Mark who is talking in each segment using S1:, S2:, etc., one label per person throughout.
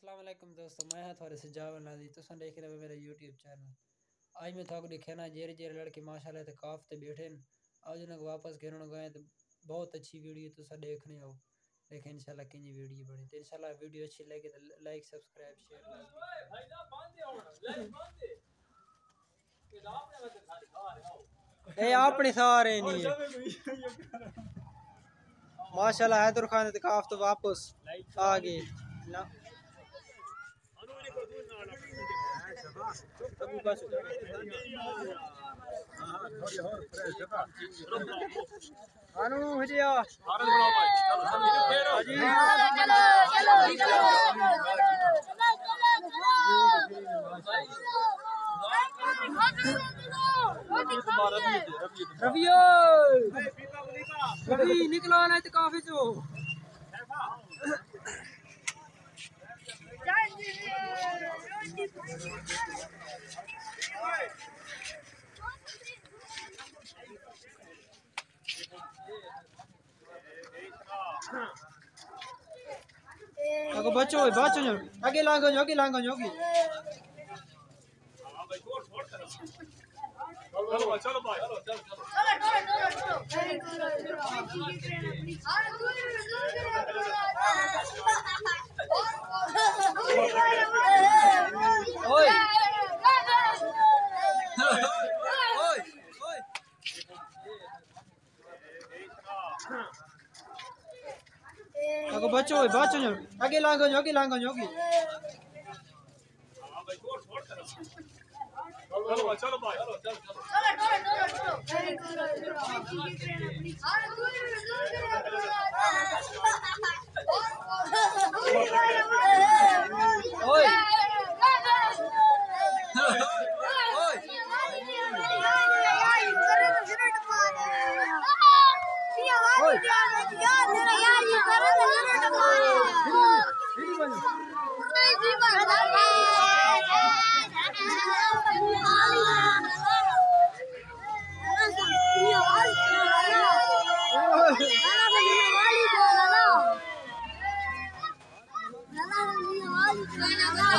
S1: अस्सलाम वालेकुम दोस्तों, मैं थोड़े से जावन नाजी तुम देख रहे हो मेरा यूट्यूब चैनल। आज मैं थोड़ा दिखाना जेरे जेरे लड़के माशाल्लाह ते काफ ते बैठे न आज उन्हें वापस घेरन गए तो बहुत अच्छी वीडियो तुम देखने आओ। लेकिन इंशाल्लाह कि वीडियो बनी तो इंशाल्लाह वीडियो अच्छी लगे तो लाइक सब्सक्राइब शेयर लाजमी। ए अपने सारे नहीं माशाल्लाह हैदर खान ते काफ तो वापस आ गए ना अनु हजिया रवि निकला ना तो काफी जो अगो बच्चों आगे लांगो जोगी चलो भाई ओए अगो बच्चों आगे लांगो जोगी चलो भाई ओए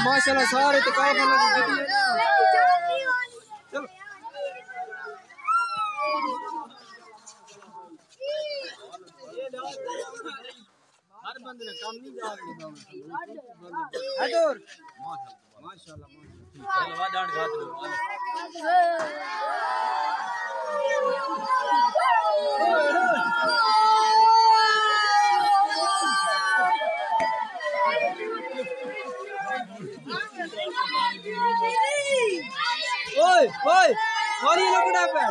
S1: माशाल्लाह सारे तो काफी चलो हर बंदे ने काम नहीं जा रही हैदर माशाल्लाह चलो डांट घात लो ओए और ये लोग पे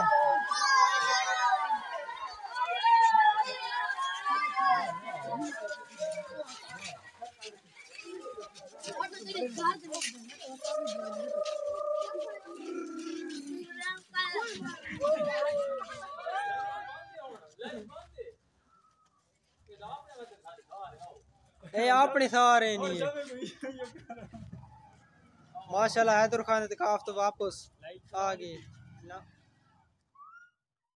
S1: ए अपने सारे नहीं माशाल्लाह हैदर खान ते काफ तो वापस आ गए ना।